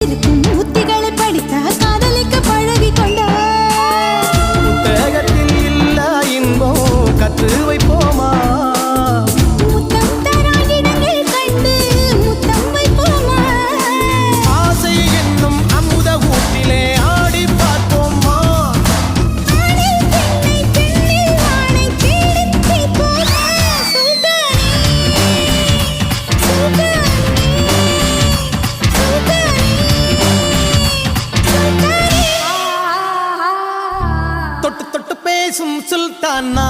இருக்கும் உத்திகளை படித்த காதலிக்க பழகி கொண்டார். புத்தகத்தில் இல்ல இன்பம் கற்று வைப்போமா, முத்தம் தராகிடங்கள் கண்டு முத்தம் வைப்போமா, ஆசை என்னும் அமுத ஊட்டிலே ஆடி பார்ப்போமா, ஆணில் பெண்ணை பெண்ணில் ஆணை தேடித் தீர்ப்போமா. சுல்தானே சுல்தானே தொட்டு தொட்டு பேசும் சுல்தானா